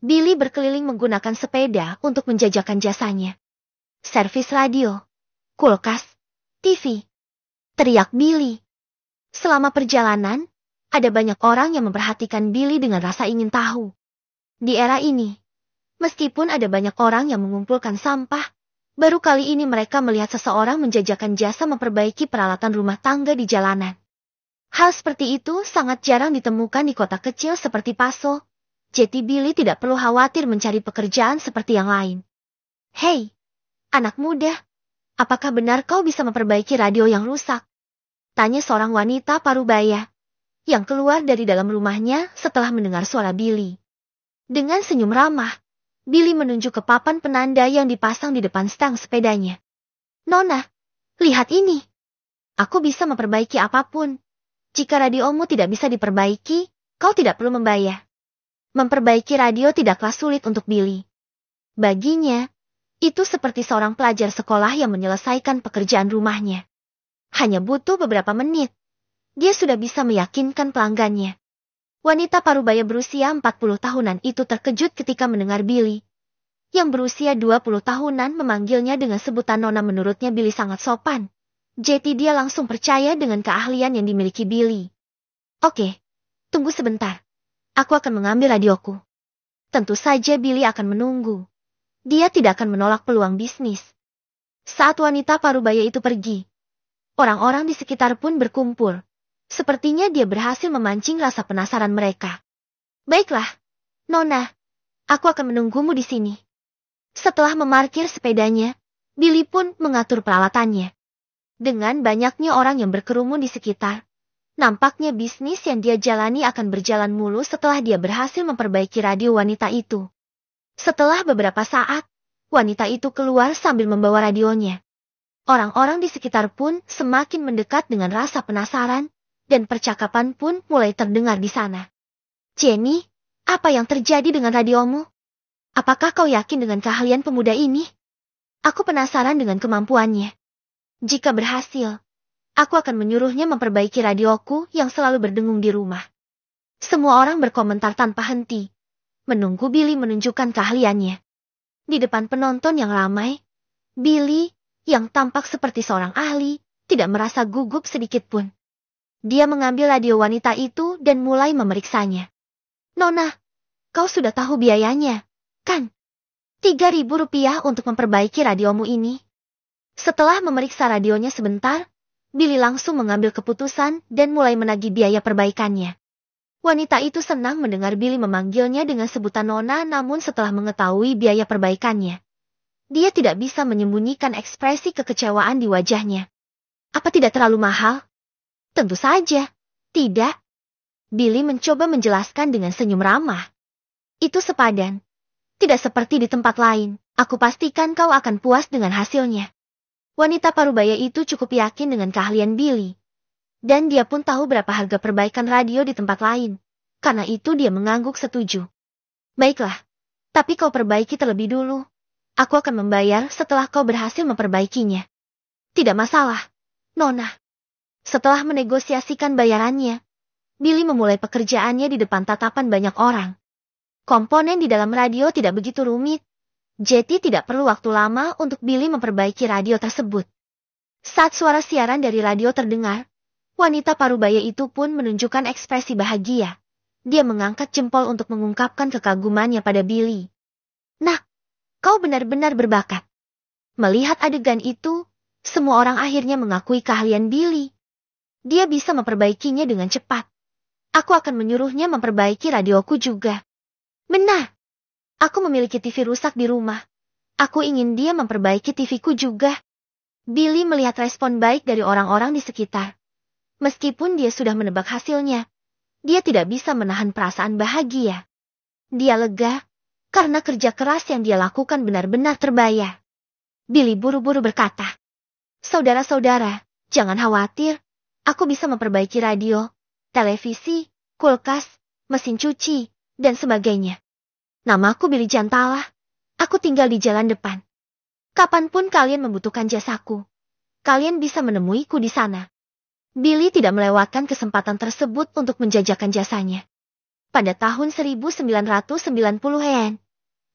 Billy berkeliling menggunakan sepeda untuk menjajakan jasanya. Servis radio, kulkas, TV. Teriak Billy. Selama perjalanan, ada banyak orang yang memperhatikan Billy dengan rasa ingin tahu. Di era ini, meskipun ada banyak orang yang mengumpulkan sampah, baru kali ini mereka melihat seseorang menjajakan jasa memperbaiki peralatan rumah tangga di jalanan. Hal seperti itu sangat jarang ditemukan di kota kecil seperti Paso. Jadi Billy tidak perlu khawatir mencari pekerjaan seperti yang lain. Hei, anak muda, apakah benar kau bisa memperbaiki radio yang rusak? Tanya seorang wanita parubaya yang keluar dari dalam rumahnya setelah mendengar suara Billy. Dengan senyum ramah, Billy menunjuk ke papan penanda yang dipasang di depan stang sepedanya. Nona, lihat ini. Aku bisa memperbaiki apapun. Jika radiomu tidak bisa diperbaiki, kau tidak perlu membayar. Memperbaiki radio tidaklah sulit untuk Billy. Baginya, itu seperti seorang pelajar sekolah yang menyelesaikan pekerjaan rumahnya. Hanya butuh beberapa menit. Dia sudah bisa meyakinkan pelanggannya. Wanita parubaya berusia 40 tahunan itu terkejut ketika mendengar Billy. Yang berusia 20 tahunan memanggilnya dengan sebutan Nona. Menurutnya Billy sangat sopan. Jadi dia langsung percaya dengan keahlian yang dimiliki Billy. Oke, tunggu sebentar. Aku akan mengambil radioku. Tentu saja Billy akan menunggu. Dia tidak akan menolak peluang bisnis. Saat wanita parubaya itu pergi, orang-orang di sekitar pun berkumpul. Sepertinya dia berhasil memancing rasa penasaran mereka. Baiklah, Nona, aku akan menunggumu di sini. Setelah memarkir sepedanya, Billy pun mengatur peralatannya. Dengan banyaknya orang yang berkerumun di sekitar, nampaknya bisnis yang dia jalani akan berjalan mulus setelah dia berhasil memperbaiki radio wanita itu. Setelah beberapa saat, wanita itu keluar sambil membawa radionya. Orang-orang di sekitar pun semakin mendekat dengan rasa penasaran, dan percakapan pun mulai terdengar di sana. Jenny, apa yang terjadi dengan radiomu? Apakah kau yakin dengan keahlian pemuda ini? Aku penasaran dengan kemampuannya. Jika berhasil, aku akan menyuruhnya memperbaiki radioku yang selalu berdengung di rumah. Semua orang berkomentar tanpa henti, menunggu Billy menunjukkan keahliannya. Di depan penonton yang ramai, Billy, yang tampak seperti seorang ahli, tidak merasa gugup sedikit pun. Dia mengambil radio wanita itu dan mulai memeriksanya. Nona, kau sudah tahu biayanya, kan? Rp3.000 untuk memperbaiki radiomu ini. Setelah memeriksa radionya sebentar, Billy langsung mengambil keputusan dan mulai menagih biaya perbaikannya. Wanita itu senang mendengar Billy memanggilnya dengan sebutan Nona, namun setelah mengetahui biaya perbaikannya, dia tidak bisa menyembunyikan ekspresi kekecewaan di wajahnya. Apa tidak terlalu mahal? Tentu saja, tidak. Billy mencoba menjelaskan dengan senyum ramah. Itu sepadan. Tidak seperti di tempat lain, aku pastikan kau akan puas dengan hasilnya. Wanita parubaya itu cukup yakin dengan keahlian Billy. Dan dia pun tahu berapa harga perbaikan radio di tempat lain. Karena itu dia mengangguk setuju. Baiklah, tapi kau perbaiki terlebih dulu. Aku akan membayar setelah kau berhasil memperbaikinya. Tidak masalah, Nona. Setelah menegosiasikan bayarannya, Billy memulai pekerjaannya di depan tatapan banyak orang. Komponen di dalam radio tidak begitu rumit, jadi tidak perlu waktu lama untuk Billy memperbaiki radio tersebut. Saat suara siaran dari radio terdengar, wanita parubaya itu pun menunjukkan ekspresi bahagia. Dia mengangkat jempol untuk mengungkapkan kekagumannya pada Billy. Nah, kau benar-benar berbakat. Melihat adegan itu, semua orang akhirnya mengakui keahlian Billy. Dia bisa memperbaikinya dengan cepat. Aku akan menyuruhnya memperbaiki radioku juga. Benar. Aku memiliki TV rusak di rumah. Aku ingin dia memperbaiki TV-ku juga. Billy melihat respon baik dari orang-orang di sekitar. Meskipun dia sudah menebak hasilnya, dia tidak bisa menahan perasaan bahagia. Dia lega, karena kerja keras yang dia lakukan benar-benar terbayar. Billy buru-buru berkata, Saudara-saudara, jangan khawatir. Aku bisa memperbaiki radio, televisi, kulkas, mesin cuci, dan sebagainya. Namaku Billy Jantala. Aku tinggal di jalan depan. Kapanpun kalian membutuhkan jasaku, kalian bisa menemuiku di sana. Billy tidak melewatkan kesempatan tersebut untuk menjajakan jasanya. Pada tahun 1990-an,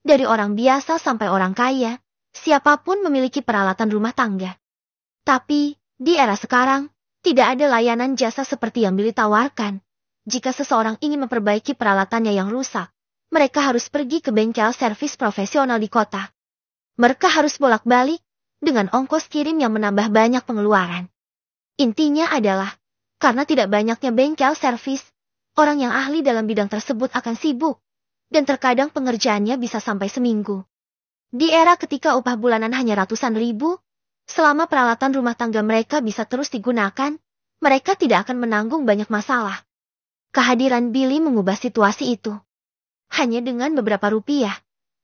dari orang biasa sampai orang kaya, siapapun memiliki peralatan rumah tangga. Tapi, di era sekarang, tidak ada layanan jasa seperti yang Billy tawarkan. Jika seseorang ingin memperbaiki peralatannya yang rusak, mereka harus pergi ke bengkel servis profesional di kota. Mereka harus bolak-balik, dengan ongkos kirim yang menambah banyak pengeluaran. Intinya adalah, karena tidak banyaknya bengkel servis, orang yang ahli dalam bidang tersebut akan sibuk, dan terkadang pengerjaannya bisa sampai seminggu. Di era ketika upah bulanan hanya ratusan ribu, selama peralatan rumah tangga mereka bisa terus digunakan, mereka tidak akan menanggung banyak masalah. Kehadiran Billy mengubah situasi itu. Hanya dengan beberapa rupiah,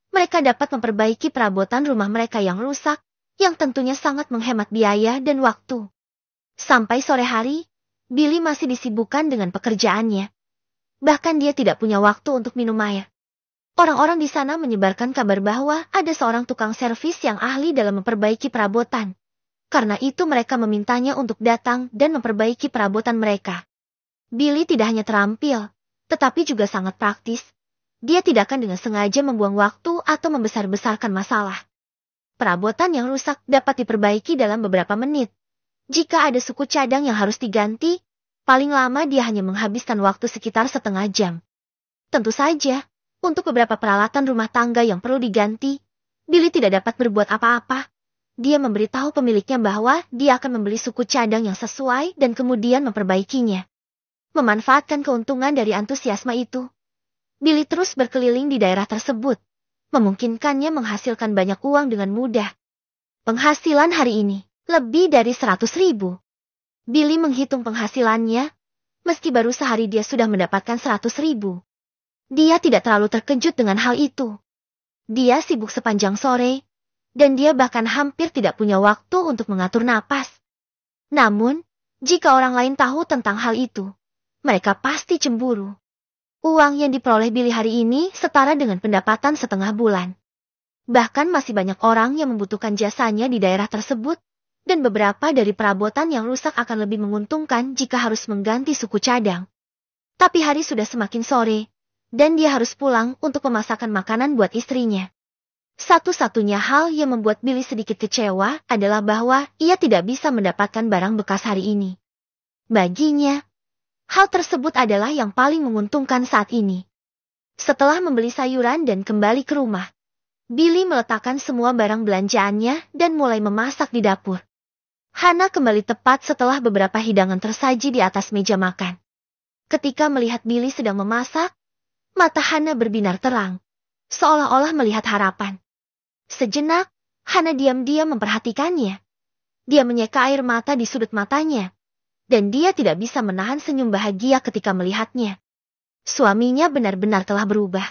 mereka dapat memperbaiki perabotan rumah mereka yang rusak, yang tentunya sangat menghemat biaya dan waktu. Sampai sore hari, Billy masih disibukkan dengan pekerjaannya. Bahkan dia tidak punya waktu untuk minum air. Orang-orang di sana menyebarkan kabar bahwa ada seorang tukang servis yang ahli dalam memperbaiki perabotan. Karena itu mereka memintanya untuk datang dan memperbaiki perabotan mereka. Billy tidak hanya terampil, tetapi juga sangat praktis. Dia tidak akan dengan sengaja membuang waktu atau membesar-besarkan masalah. Perabotan yang rusak dapat diperbaiki dalam beberapa menit. Jika ada suku cadang yang harus diganti, paling lama dia hanya menghabiskan waktu sekitar setengah jam. Tentu saja, untuk beberapa peralatan rumah tangga yang perlu diganti, Billy tidak dapat berbuat apa-apa. Dia memberitahu pemiliknya bahwa dia akan membeli suku cadang yang sesuai dan kemudian memperbaikinya. Memanfaatkan keuntungan dari antusiasme itu, Billy terus berkeliling di daerah tersebut, memungkinkannya menghasilkan banyak uang dengan mudah. Penghasilan hari ini lebih dari 100 ribu. Billy menghitung penghasilannya, meski baru sehari dia sudah mendapatkan 100 ribu. Dia tidak terlalu terkejut dengan hal itu. Dia sibuk sepanjang sore, dan dia bahkan hampir tidak punya waktu untuk mengatur napas. Namun, jika orang lain tahu tentang hal itu, mereka pasti cemburu. Uang yang diperoleh Billy hari ini setara dengan pendapatan setengah bulan. Bahkan masih banyak orang yang membutuhkan jasanya di daerah tersebut, dan beberapa dari perabotan yang rusak akan lebih menguntungkan jika harus mengganti suku cadang. Tapi hari sudah semakin sore, dan dia harus pulang untuk memasakkan makanan buat istrinya. Satu-satunya hal yang membuat Billy sedikit kecewa adalah bahwa ia tidak bisa mendapatkan barang bekas hari ini. Baginya, hal tersebut adalah yang paling menguntungkan saat ini. Setelah membeli sayuran dan kembali ke rumah, Billy meletakkan semua barang belanjaannya dan mulai memasak di dapur. Hana kembali tepat setelah beberapa hidangan tersaji di atas meja makan. Ketika melihat Billy sedang memasak, mata Hana berbinar terang, seolah-olah melihat harapan. Sejenak, Hana diam-diam memperhatikannya. Dia menyeka air mata di sudut matanya, dan dia tidak bisa menahan senyum bahagia ketika melihatnya. Suaminya benar-benar telah berubah.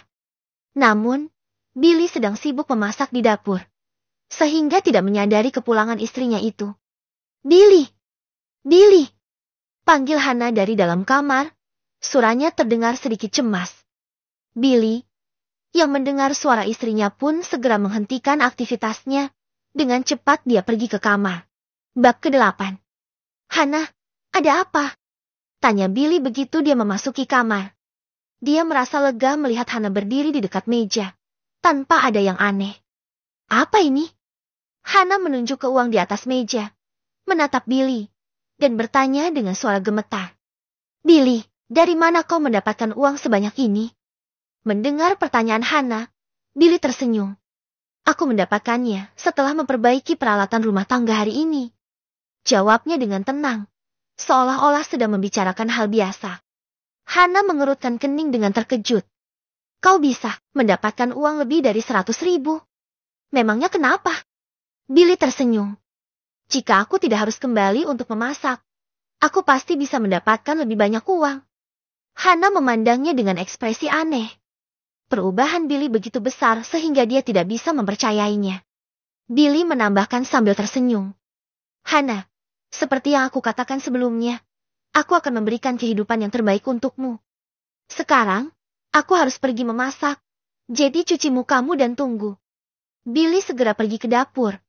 Namun, Billy sedang sibuk memasak di dapur, sehingga tidak menyadari kepulangan istrinya itu. Billy! Billy! Panggil Hana dari dalam kamar, suaranya terdengar sedikit cemas. Billy, yang mendengar suara istrinya pun segera menghentikan aktivitasnya. Dengan cepat dia pergi ke kamar. Bab ke-8. Hana, ada apa? Tanya Billy begitu dia memasuki kamar. Dia merasa lega melihat Hana berdiri di dekat meja, tanpa ada yang aneh. Apa ini? Hana menunjuk ke uang di atas meja, menatap Billy, dan bertanya dengan suara gemetar. Billy, dari mana kau mendapatkan uang sebanyak ini? Mendengar pertanyaan Hana, Billy tersenyum. Aku mendapatkannya setelah memperbaiki peralatan rumah tangga hari ini. Jawabnya dengan tenang, seolah-olah sedang membicarakan hal biasa. Hana mengerutkan kening dengan terkejut. Kau bisa mendapatkan uang lebih dari 100 ribu. Memangnya kenapa? Billy tersenyum. Jika aku tidak harus kembali untuk memasak, aku pasti bisa mendapatkan lebih banyak uang. Hana memandangnya dengan ekspresi aneh. Perubahan Billy begitu besar sehingga dia tidak bisa mempercayainya. Billy menambahkan sambil tersenyum. Hana, seperti yang aku katakan sebelumnya, aku akan memberikan kehidupan yang terbaik untukmu. Sekarang, aku harus pergi memasak, jadi cuci mukamu dan tunggu. Billy segera pergi ke dapur,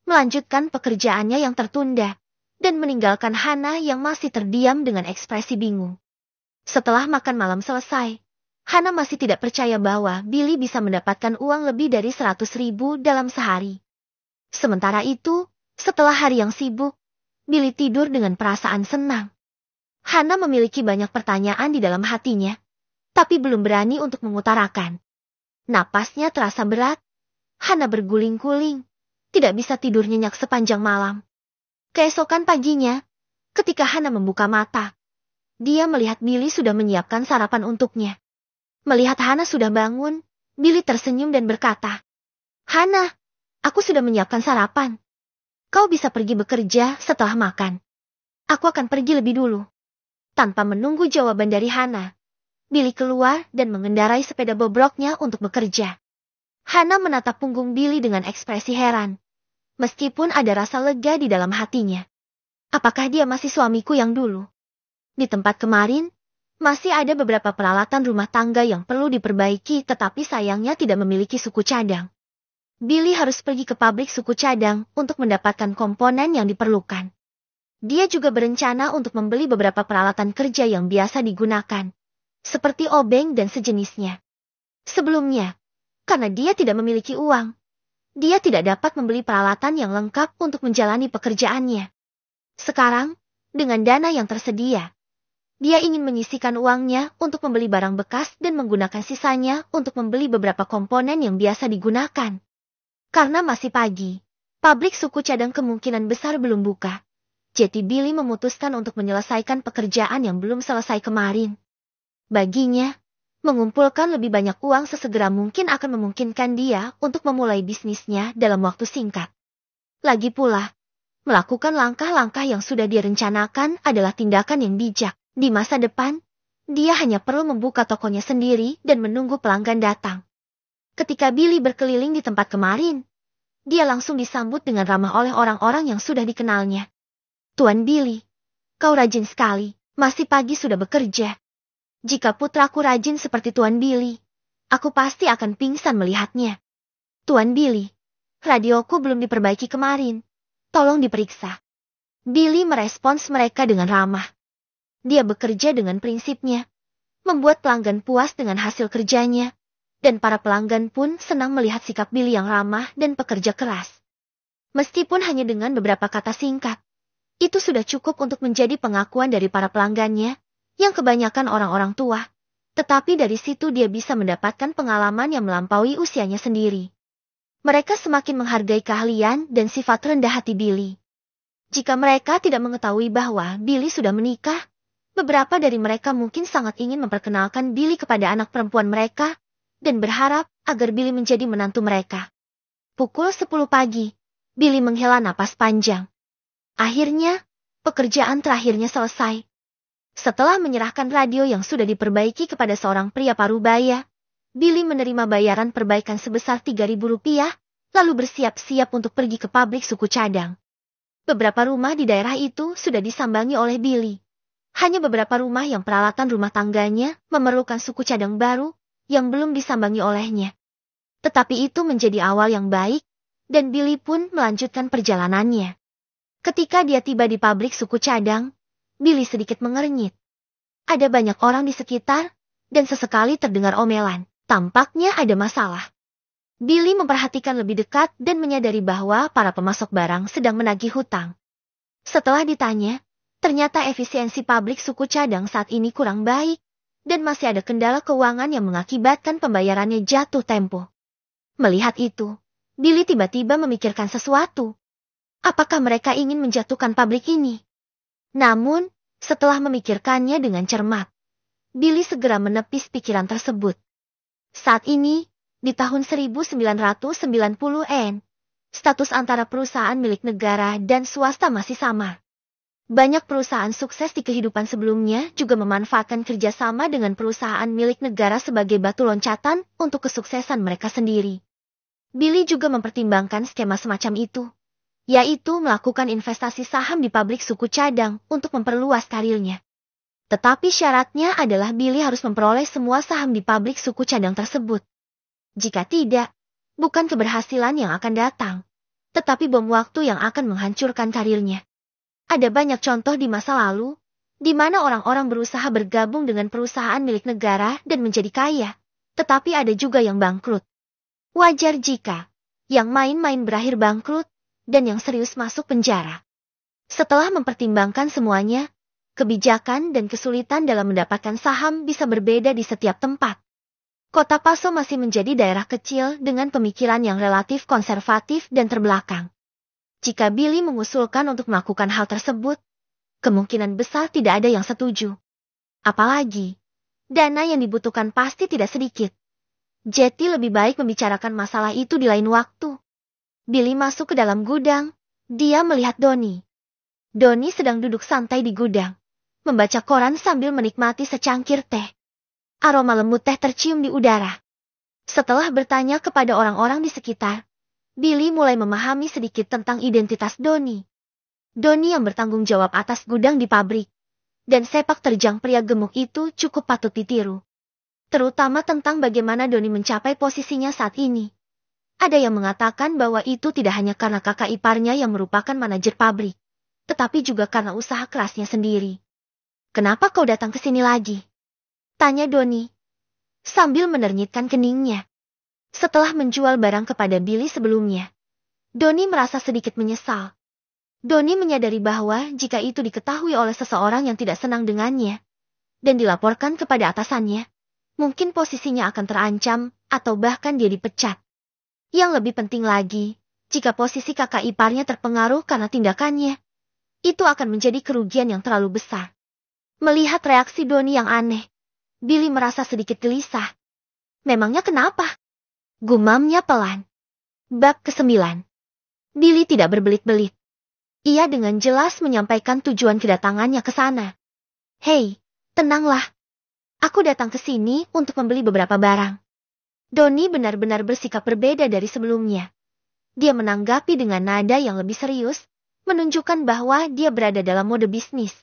melanjutkan pekerjaannya yang tertunda, dan meninggalkan Hana yang masih terdiam dengan ekspresi bingung. Setelah makan malam selesai, Hana masih tidak percaya bahwa Billy bisa mendapatkan uang lebih dari 100.000 dalam sehari. Sementara itu, setelah hari yang sibuk, Billy tidur dengan perasaan senang. Hana memiliki banyak pertanyaan di dalam hatinya, tapi belum berani untuk mengutarakan. Napasnya terasa berat. Hana berguling-guling, tidak bisa tidur nyenyak sepanjang malam. Keesokan paginya, ketika Hana membuka mata, dia melihat Billy sudah menyiapkan sarapan untuknya. Melihat Hana sudah bangun, Billy tersenyum dan berkata, "Hana, aku sudah menyiapkan sarapan. Kau bisa pergi bekerja setelah makan. Aku akan pergi lebih dulu." Tanpa menunggu jawaban dari Hana, Billy keluar dan mengendarai sepeda bobroknya untuk bekerja. Hana menatap punggung Billy dengan ekspresi heran, meskipun ada rasa lega di dalam hatinya. Apakah dia masih suamiku yang dulu? Di tempat kemarin, masih ada beberapa peralatan rumah tangga yang perlu diperbaiki, tetapi sayangnya tidak memiliki suku cadang. Billy harus pergi ke pabrik suku cadang untuk mendapatkan komponen yang diperlukan. Dia juga berencana untuk membeli beberapa peralatan kerja yang biasa digunakan, seperti obeng dan sejenisnya. Sebelumnya, karena dia tidak memiliki uang, dia tidak dapat membeli peralatan yang lengkap untuk menjalani pekerjaannya. Sekarang, dengan dana yang tersedia, dia ingin menyisihkan uangnya untuk membeli barang bekas dan menggunakan sisanya untuk membeli beberapa komponen yang biasa digunakan. Karena masih pagi, pabrik suku cadang kemungkinan besar belum buka. Jadi Billy memutuskan untuk menyelesaikan pekerjaan yang belum selesai kemarin. Baginya, mengumpulkan lebih banyak uang sesegera mungkin akan memungkinkan dia untuk memulai bisnisnya dalam waktu singkat. Lagi pula, melakukan langkah-langkah yang sudah direncanakan adalah tindakan yang bijak. Di masa depan, dia hanya perlu membuka tokonya sendiri dan menunggu pelanggan datang. Ketika Billy berkeliling di tempat kemarin, dia langsung disambut dengan ramah oleh orang-orang yang sudah dikenalnya. "Tuan Billy, kau rajin sekali, masih pagi sudah bekerja. Jika putraku rajin seperti Tuan Billy, aku pasti akan pingsan melihatnya. Tuan Billy, radioku belum diperbaiki kemarin, tolong diperiksa." Billy merespons mereka dengan ramah. Dia bekerja dengan prinsipnya, membuat pelanggan puas dengan hasil kerjanya, dan para pelanggan pun senang melihat sikap Billy yang ramah dan pekerja keras. Meskipun hanya dengan beberapa kata singkat, itu sudah cukup untuk menjadi pengakuan dari para pelanggannya, yang kebanyakan orang-orang tua, tetapi dari situ dia bisa mendapatkan pengalaman yang melampaui usianya sendiri. Mereka semakin menghargai keahlian dan sifat rendah hati Billy. Jika mereka tidak mengetahui bahwa Billy sudah menikah, beberapa dari mereka mungkin sangat ingin memperkenalkan Billy kepada anak perempuan mereka, dan berharap agar Billy menjadi menantu mereka. Pukul 10 pagi, Billy menghela napas panjang. Akhirnya, pekerjaan terakhirnya selesai. Setelah menyerahkan radio yang sudah diperbaiki kepada seorang pria parubaya, Billy menerima bayaran perbaikan sebesar Rp3.000, lalu bersiap-siap untuk pergi ke pabrik suku cadang. Beberapa rumah di daerah itu sudah disambangi oleh Billy. Hanya beberapa rumah yang peralatan rumah tangganya memerlukan suku cadang baru yang belum disambangi olehnya. Tetapi itu menjadi awal yang baik, dan Billy pun melanjutkan perjalanannya. Ketika dia tiba di pabrik suku cadang, Billy sedikit mengernyit. Ada banyak orang di sekitar, dan sesekali terdengar omelan. Tampaknya ada masalah. Billy memperhatikan lebih dekat dan menyadari bahwa para pemasok barang sedang menagih hutang. Setelah ditanya, ternyata efisiensi pabrik suku cadang saat ini kurang baik, dan masih ada kendala keuangan yang mengakibatkan pembayarannya jatuh tempo. Melihat itu, Billy tiba-tiba memikirkan sesuatu. Apakah mereka ingin menjatuhkan pabrik ini? Namun, setelah memikirkannya dengan cermat, Billy segera menepis pikiran tersebut. Saat ini, di tahun 1990-an, status antara perusahaan milik negara dan swasta masih sama. Banyak perusahaan sukses di kehidupan sebelumnya juga memanfaatkan kerjasama dengan perusahaan milik negara sebagai batu loncatan untuk kesuksesan mereka sendiri. Billy juga mempertimbangkan skema semacam itu, yaitu melakukan investasi saham di pabrik suku cadang untuk memperluas karirnya. Tetapi syaratnya adalah Billy harus memperoleh semua saham di pabrik suku cadang tersebut. Jika tidak, bukan keberhasilan yang akan datang, tetapi bom waktu yang akan menghancurkan karirnya. Ada banyak contoh di masa lalu, di mana orang-orang berusaha bergabung dengan perusahaan milik negara dan menjadi kaya, tetapi ada juga yang bangkrut. Wajar jika yang main-main berakhir bangkrut dan yang serius masuk penjara. Setelah mempertimbangkan semuanya, kebijakan dan kesulitan dalam mendapatkan saham bisa berbeda di setiap tempat. Kota Paso masih menjadi daerah kecil dengan pemikiran yang relatif konservatif dan terbelakang. Jika Billy mengusulkan untuk melakukan hal tersebut, kemungkinan besar tidak ada yang setuju. Apalagi, dana yang dibutuhkan pasti tidak sedikit. Jadi lebih baik membicarakan masalah itu di lain waktu. Billy masuk ke dalam gudang. Dia melihat Donnie. Donnie sedang duduk santai di gudang, membaca koran sambil menikmati secangkir teh. Aroma lembut teh tercium di udara. Setelah bertanya kepada orang-orang di sekitar, Billy mulai memahami sedikit tentang identitas Donnie. Donnie yang bertanggung jawab atas gudang di pabrik, dan sepak terjang pria gemuk itu cukup patut ditiru. Terutama tentang bagaimana Donnie mencapai posisinya saat ini. Ada yang mengatakan bahwa itu tidak hanya karena kakak iparnya yang merupakan manajer pabrik, tetapi juga karena usaha kerasnya sendiri. "Kenapa kau datang ke sini lagi?" tanya Donnie, sambil menernyitkan keningnya. Setelah menjual barang kepada Billy sebelumnya, Donnie merasa sedikit menyesal. Donnie menyadari bahwa jika itu diketahui oleh seseorang yang tidak senang dengannya, dan dilaporkan kepada atasannya, mungkin posisinya akan terancam, atau bahkan dia dipecat. Yang lebih penting lagi, jika posisi kakak iparnya terpengaruh karena tindakannya, itu akan menjadi kerugian yang terlalu besar. Melihat reaksi Donnie yang aneh, Billy merasa sedikit gelisah. "Memangnya kenapa?" gumamnya pelan. Bab ke-9. Billy tidak berbelit-belit. Ia dengan jelas menyampaikan tujuan kedatangannya ke sana. "Hei, tenanglah. Aku datang ke sini untuk membeli beberapa barang." Donnie benar-benar bersikap berbeda dari sebelumnya. Dia menanggapi dengan nada yang lebih serius, menunjukkan bahwa dia berada dalam mode bisnis.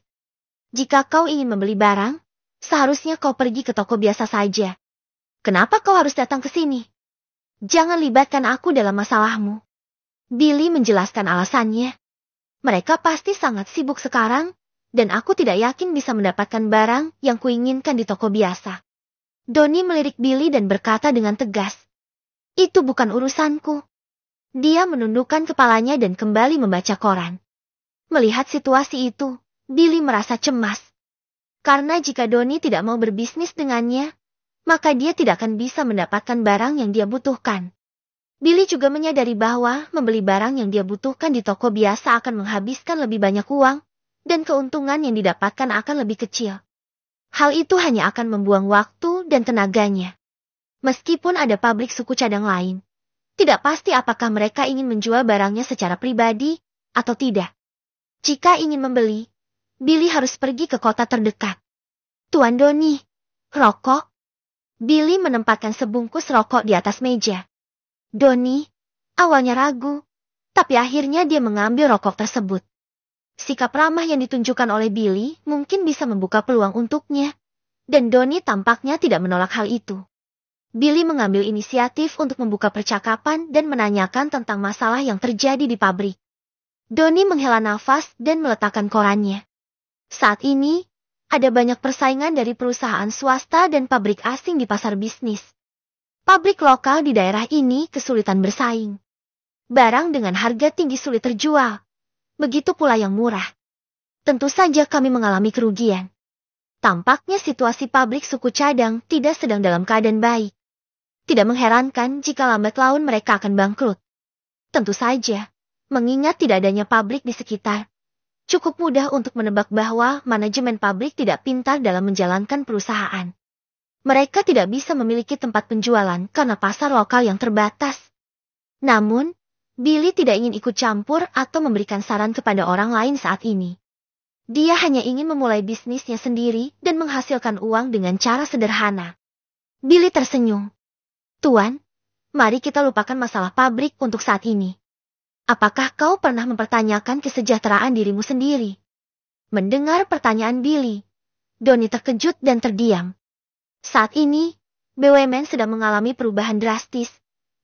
"Jika kau ingin membeli barang, seharusnya kau pergi ke toko biasa saja. Kenapa kau harus datang ke sini? Jangan libatkan aku dalam masalahmu." Billy menjelaskan alasannya. "Mereka pasti sangat sibuk sekarang, dan aku tidak yakin bisa mendapatkan barang yang kuinginkan di toko biasa." Donnie melirik Billy dan berkata dengan tegas, "Itu bukan urusanku." Dia menundukkan kepalanya dan kembali membaca koran. Melihat situasi itu, Billy merasa cemas. Karena jika Donnie tidak mau berbisnis dengannya, maka dia tidak akan bisa mendapatkan barang yang dia butuhkan. Billy juga menyadari bahwa membeli barang yang dia butuhkan di toko biasa akan menghabiskan lebih banyak uang, dan keuntungan yang didapatkan akan lebih kecil. Hal itu hanya akan membuang waktu dan tenaganya. Meskipun ada pabrik suku cadang lain, tidak pasti apakah mereka ingin menjual barangnya secara pribadi atau tidak. Jika ingin membeli, Billy harus pergi ke kota terdekat. "Tuan Donnie, rokok?" Billy menempatkan sebungkus rokok di atas meja. Donnie awalnya ragu, tapi akhirnya dia mengambil rokok tersebut. Sikap ramah yang ditunjukkan oleh Billy mungkin bisa membuka peluang untuknya, dan Donnie tampaknya tidak menolak hal itu. Billy mengambil inisiatif untuk membuka percakapan dan menanyakan tentang masalah yang terjadi di pabrik. Donnie menghela nafas dan meletakkan korannya. Saat ini, ada banyak persaingan dari perusahaan swasta dan pabrik asing di pasar bisnis. Pabrik lokal di daerah ini kesulitan bersaing. Barang dengan harga tinggi sulit terjual. Begitu pula yang murah. Tentu saja kami mengalami kerugian. Tampaknya situasi pabrik suku cadang tidak sedang dalam keadaan baik. Tidak mengherankan jika lambat laun mereka akan bangkrut. Tentu saja, mengingat tidak adanya pabrik di sekitar, cukup mudah untuk menebak bahwa manajemen pabrik tidak pintar dalam menjalankan perusahaan. Mereka tidak bisa memiliki tempat penjualan karena pasar lokal yang terbatas. Namun, Billy tidak ingin ikut campur atau memberikan saran kepada orang lain saat ini. Dia hanya ingin memulai bisnisnya sendiri dan menghasilkan uang dengan cara sederhana. Billy tersenyum. "Tuan, mari kita lupakan masalah pabrik untuk saat ini. Apakah kau pernah mempertanyakan kesejahteraan dirimu sendiri?" Mendengar pertanyaan Billy, Donnie terkejut dan terdiam. Saat ini, BUMN sedang mengalami perubahan drastis,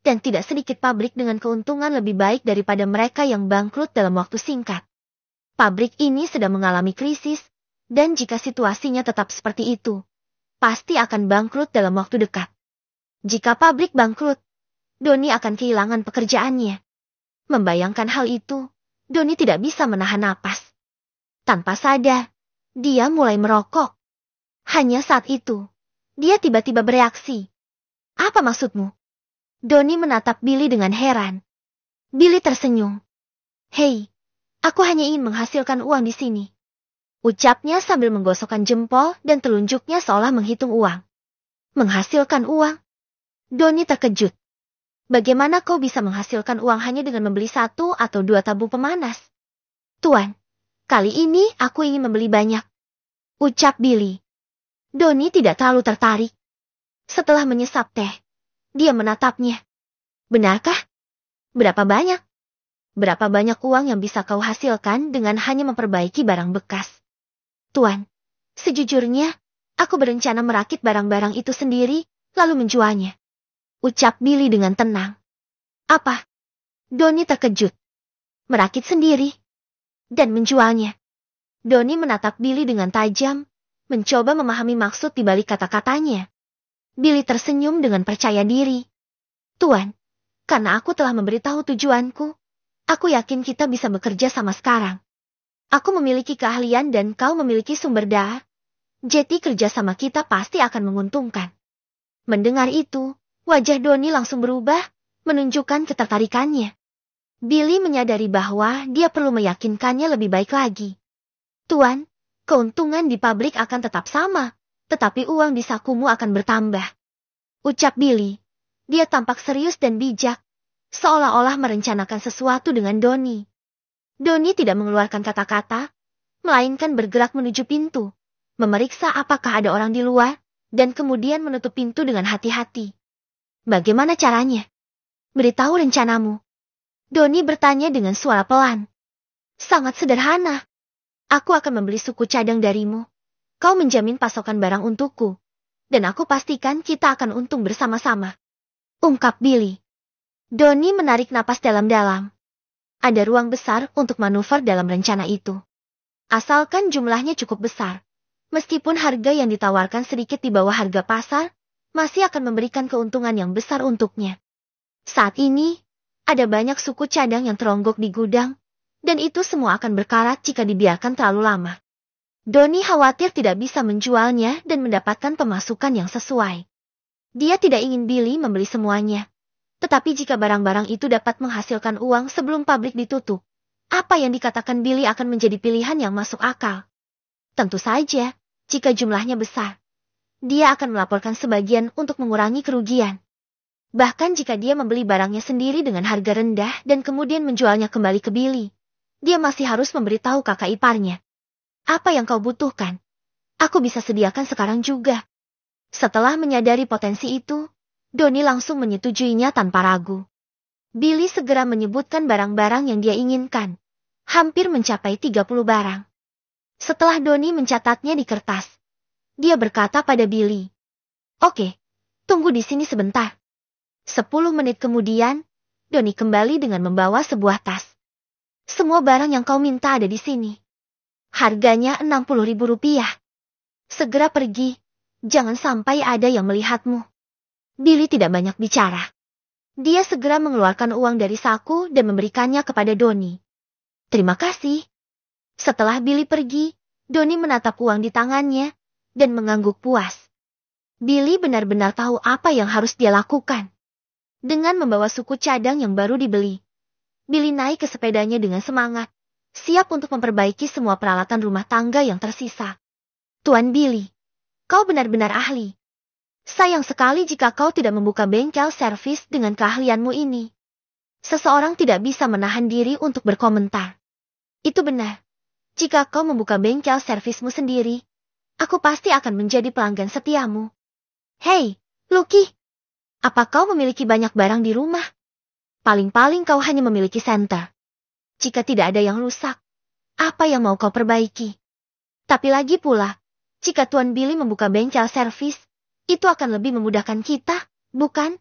dan tidak sedikit pabrik dengan keuntungan lebih baik daripada mereka yang bangkrut dalam waktu singkat. Pabrik ini sedang mengalami krisis, Dan jika situasinya tetap seperti itu, pasti akan bangkrut dalam waktu dekat. Jika pabrik bangkrut, Doni akan kehilangan pekerjaannya. Membayangkan hal itu, Doni tidak bisa menahan napas. Tanpa sadar, dia mulai merokok. Hanya saat itu, dia tiba-tiba bereaksi. Apa maksudmu? Doni menatap Billy dengan heran. Billy tersenyum. Hei, aku hanya ingin menghasilkan uang di sini. Ucapnya sambil menggosokkan jempol dan telunjuknya seolah menghitung uang. Menghasilkan uang? Doni terkejut. Bagaimana kau bisa menghasilkan uang hanya dengan membeli 1 atau 2 tabung pemanas? Tuan, kali ini aku ingin membeli banyak. Ucap Billy. Doni tidak terlalu tertarik. Setelah menyesap teh, dia menatapnya. Benarkah? Berapa banyak? Berapa banyak uang yang bisa kau hasilkan dengan hanya memperbaiki barang bekas? Tuan, sejujurnya, aku berencana merakit barang-barang itu sendiri, lalu menjualnya. Ucap Billy dengan tenang. Apa? Doni terkejut. Merakit sendiri? Dan menjualnya. Doni menatap Billy dengan tajam, mencoba memahami maksud di balik kata-katanya. Billy tersenyum dengan percaya diri. Tuan, karena aku telah memberitahu tujuanku, aku yakin kita bisa bekerja sama sekarang. Aku memiliki keahlian dan kau memiliki sumber daya. Jadi kerjasama kita pasti akan menguntungkan. Mendengar itu, wajah Doni langsung berubah, menunjukkan ketertarikannya. Billy menyadari bahwa dia perlu meyakinkannya lebih baik lagi. Tuan, keuntungan di pabrik akan tetap sama, tetapi uang di sakumu akan bertambah. Ucap Billy. Dia tampak serius dan bijak, seolah-olah merencanakan sesuatu dengan Doni. Doni tidak mengeluarkan kata-kata, melainkan bergerak menuju pintu, memeriksa apakah ada orang di luar, dan kemudian menutup pintu dengan hati-hati. Bagaimana caranya? Beritahu rencanamu. Doni bertanya dengan suara pelan. Sangat sederhana. Aku akan membeli suku cadang darimu. Kau menjamin pasokan barang untukku. Dan aku pastikan kita akan untung bersama-sama. Ungkap Billy. Doni menarik napas dalam-dalam. Ada ruang besar untuk manuver dalam rencana itu. Asalkan jumlahnya cukup besar. Meskipun harga yang ditawarkan sedikit di bawah harga pasar, masih akan memberikan keuntungan yang besar untuknya. Saat ini, ada banyak suku cadang yang teronggok di gudang, dan itu semua akan berkarat jika dibiarkan terlalu lama. Doni khawatir tidak bisa menjualnya dan mendapatkan pemasukan yang sesuai. Dia tidak ingin Billy membeli semuanya. Tetapi jika barang-barang itu dapat menghasilkan uang sebelum pabrik ditutup, apa yang dikatakan Billy akan menjadi pilihan yang masuk akal. Tentu saja, jika jumlahnya besar, dia akan melaporkan sebagian untuk mengurangi kerugian. Bahkan jika dia membeli barangnya sendiri dengan harga rendah dan kemudian menjualnya kembali ke Billy, dia masih harus memberitahu kakak iparnya. Apa yang kau butuhkan? Aku bisa sediakan sekarang juga. Setelah menyadari potensi itu, Doni langsung menyetujuinya tanpa ragu. Billy segera menyebutkan barang-barang yang dia inginkan. Hampir mencapai 30 barang. Setelah Doni mencatatnya di kertas, dia berkata pada Billy, "Oke, tunggu di sini sebentar." 10 menit kemudian, Doni kembali dengan membawa sebuah tas. "Semua barang yang kau minta ada di sini. Harganya Rp60.000. Segera pergi, jangan sampai ada yang melihatmu." Billy tidak banyak bicara. Dia segera mengeluarkan uang dari saku dan memberikannya kepada Doni. "Terima kasih." Setelah Billy pergi, Doni menatap uang di tangannya dan mengangguk puas. Billy benar-benar tahu apa yang harus dia lakukan. Dengan membawa suku cadang yang baru dibeli, Billy naik ke sepedanya dengan semangat, siap untuk memperbaiki semua peralatan rumah tangga yang tersisa. "Tuan Billy, kau benar-benar ahli. Sayang sekali jika kau tidak membuka bengkel servis dengan keahlianmu ini." Seseorang tidak bisa menahan diri untuk berkomentar. "Itu benar. Jika kau membuka bengkel servismu sendiri, aku pasti akan menjadi pelanggan setiamu." "Hei, Lucky. Apa kau memiliki banyak barang di rumah? Paling-paling kau hanya memiliki senter. Jika tidak ada yang rusak, apa yang mau kau perbaiki? Tapi lagi pula, jika Tuan Billy membuka bengkel servis, itu akan lebih memudahkan kita, bukan?"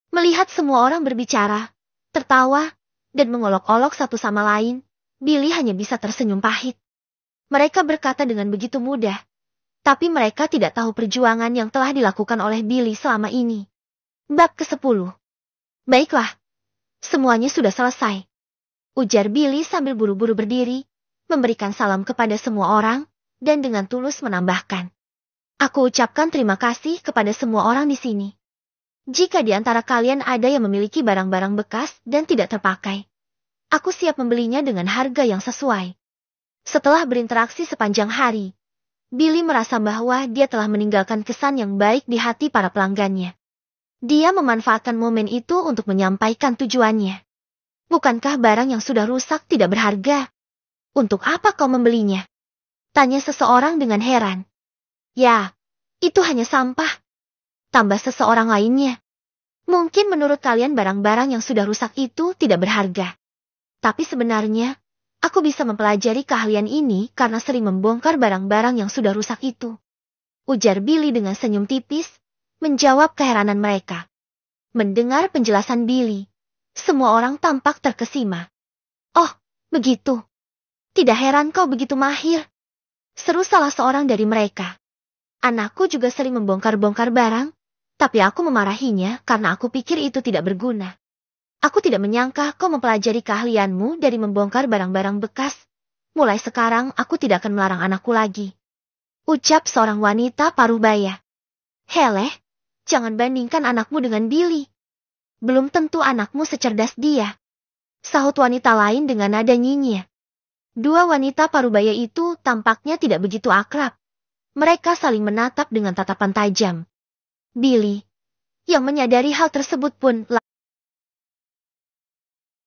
Melihat semua orang berbicara, tertawa, dan mengolok-olok satu sama lain, Billy hanya bisa tersenyum pahit. Mereka berkata dengan begitu mudah, tapi mereka tidak tahu perjuangan yang telah dilakukan oleh Billy selama ini. Bab ke-10. Baiklah, semuanya sudah selesai, ujar Billy sambil buru-buru berdiri, memberikan salam kepada semua orang, dan dengan tulus menambahkan, aku ucapkan terima kasih kepada semua orang di sini. Jika di antara kalian ada yang memiliki barang-barang bekas dan tidak terpakai, aku siap membelinya dengan harga yang sesuai. Setelah berinteraksi sepanjang hari, Billy merasa bahwa dia telah meninggalkan kesan yang baik di hati para pelanggannya. Dia memanfaatkan momen itu untuk menyampaikan tujuannya. Bukankah barang yang sudah rusak tidak berharga? Untuk apa kau membelinya? Tanya seseorang dengan heran. Ya, itu hanya sampah. Tambah seseorang lainnya. Mungkin menurut kalian barang-barang yang sudah rusak itu tidak berharga. Tapi sebenarnya, aku bisa mempelajari keahlian ini karena sering membongkar barang-barang yang sudah rusak itu. Ujar Billy dengan senyum tipis, menjawab keheranan mereka. Mendengar penjelasan Billy, semua orang tampak terkesima. Oh, begitu. Tidak heran kau begitu mahir. Seru salah seorang dari mereka. Anakku juga sering membongkar-bongkar barang, tapi aku memarahinya karena aku pikir itu tidak berguna. Aku tidak menyangka kau mempelajari keahlianmu dari membongkar barang-barang bekas. Mulai sekarang aku tidak akan melarang anakku lagi. Ucap seorang wanita paruh baya. Heleh, jangan bandingkan anakmu dengan Billy. Belum tentu anakmu secerdas dia. Sahut wanita lain dengan nada nyinyir. Dua wanita parubaya itu tampaknya tidak begitu akrab. Mereka saling menatap dengan tatapan tajam. Billy, yang menyadari hal tersebut pun